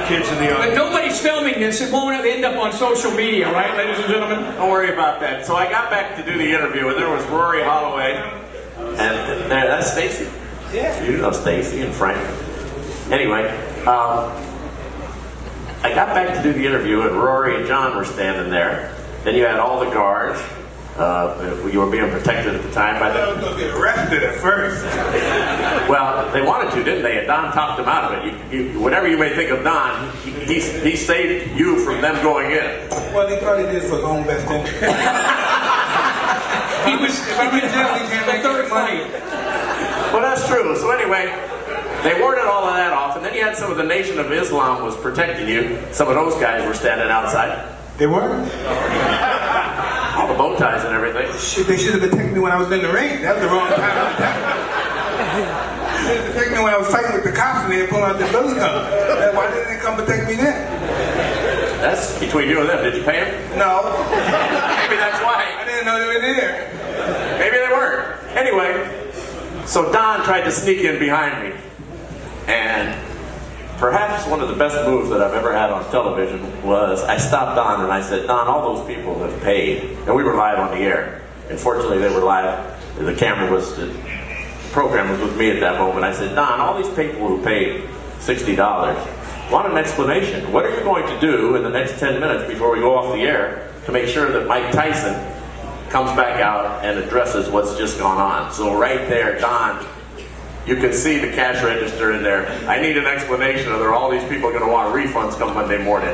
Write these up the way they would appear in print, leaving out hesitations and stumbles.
kids in the But audience. nobody's filming this. It won't end up on social media, right, ladies and gentlemen? Don't worry about that. So I got back to do the interview, and there was Rory Holloway, and that's Stacy. Yeah. You know Stacy and Frank. Anyway, I got back to do the interview, and Rory and John were standing there. Then you had all the guards. You were being protected at the time by I was the... going to get arrested at first. Well, they wanted to, didn't they? And Don talked them out of it. Whatever you may think of Don, he saved you from them going in. Well, he probably did for his own best interest. He was If I'm in jail, he can't make third any money. Well, that's true. So anyway, they warded all of that off, and then you had some of the Nation of Islam was protecting you. Some of those guys were standing outside. They were? All the bow ties and everything. Shit, they should have protected me when I was in the ring. That was the wrong time to protect me. They should have protected me when I was fighting with the cops and they were pulling out the billy gun. Why didn't they come protect me then? That's between you and them. Did you pay them? No. Maybe that's why. I didn't know they were there. Maybe they weren't. Anyway, so Don tried to sneak in behind me. And perhaps one of the best moves that I've ever had on television was I stopped Don and I said, Don, all those people have paid. And we were live on the air. And fortunately, they were live. The program was with me at that moment. I said, Don, all these people who paid $60 want an explanation. What are you going to do in the next 10 minutes before we go off the air to make sure that Mike Tyson comes back out and addresses what's just gone on? So right there, Don, you could see the cash register in there. I need an explanation, or are all these people going to want refunds come Monday morning?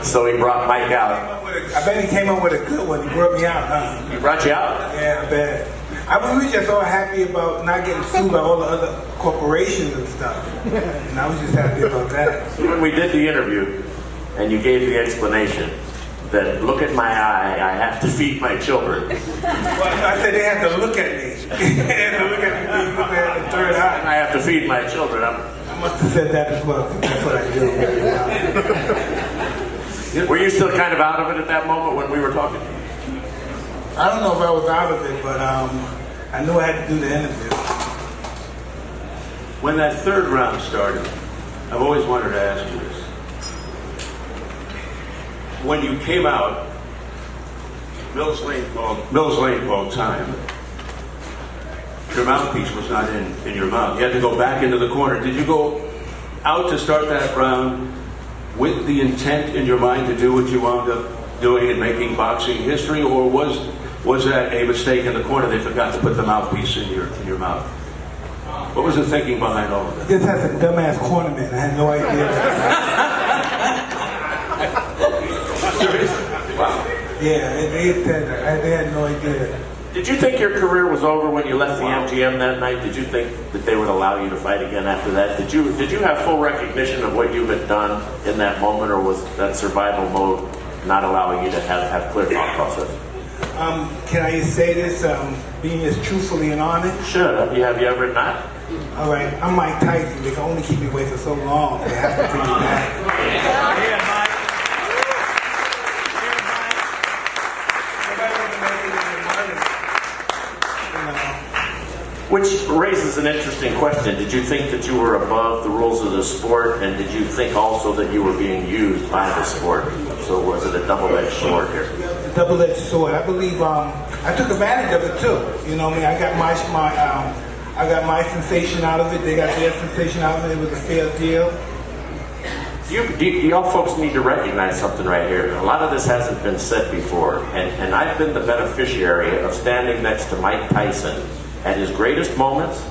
So he brought Mike out. I bet he came up with a good one. He brought me out, huh? He brought you out? Yeah, I bet. We were just all happy about not getting sued by all the other corporations and stuff. And I was just happy about that. When we did the interview, and you gave the explanation, that look at my eye, I have to feed my children. Well, I said they had to look at me. They had to look at me, look at the third eye. I have to feed my children. I must have said that as well. That's what I do. Were you still kind of out of it at that moment when we were talking? I don't know if I was out of it, but I knew I had to do the interview. When that third round started, I've always wanted to ask you this. When you came out, Mills Lane called time. Your mouthpiece was not in your mouth. You had to go back into the corner. Did you go out to start that round with the intent in your mind to do what you wound up doing and making boxing history, or was that a mistake in the corner? They forgot to put the mouthpiece in your mouth. What was the thinking behind all of that? This has a dumbass cornerman. I had no idea. Wow. Yeah, they had no idea. Did you think your career was over when you left the MGM that night? Did you think that they would allow you to fight again after that? Did you have full recognition of what you had done in that moment, or was that survival mode not allowing you to have clear thought process? Can I just say this, being as truthfully and honest? Sure. Have you ever not? All right, I'm Mike Tyson. They can only keep me away for so long. They have to bring me back. Yeah, Mike. Which raises an interesting question. Did you think that you were above the rules of the sport, and did you think also that you were being used by the sport? So was it a double-edged sword here? A double-edged sword. I believe I took advantage of it too. You know what I mean? I got my sensation out of it. They got their sensation out of it. It was a fair deal. Y'all folks need to recognize something right here. A lot of this hasn't been said before, and I've been the beneficiary of standing next to Mike Tyson at his greatest moments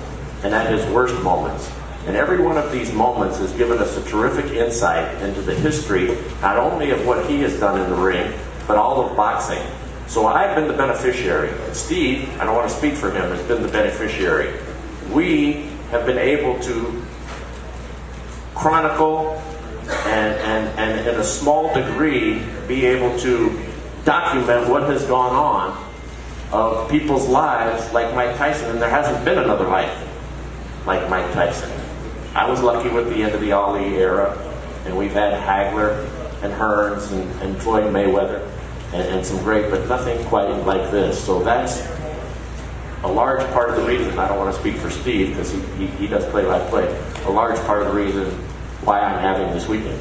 and at his worst moments. And every one of these moments has given us a terrific insight into the history, not only of what he has done in the ring, but all of boxing. So I've been the beneficiary. And Steve, I don't want to speak for him, has been the beneficiary. We have been able to chronicle and in a small degree be able to document what has gone on of people's lives like Mike Tyson, and there hasn't been another life like Mike Tyson. I was lucky with the end of the Ali era, and we've had Hagler and Hearns and Floyd Mayweather and some great, but nothing quite like this. So that's a large part of the reason. I don't want to speak for Steve because he does play-by-play. A large part of the reason why I'm having this weekend.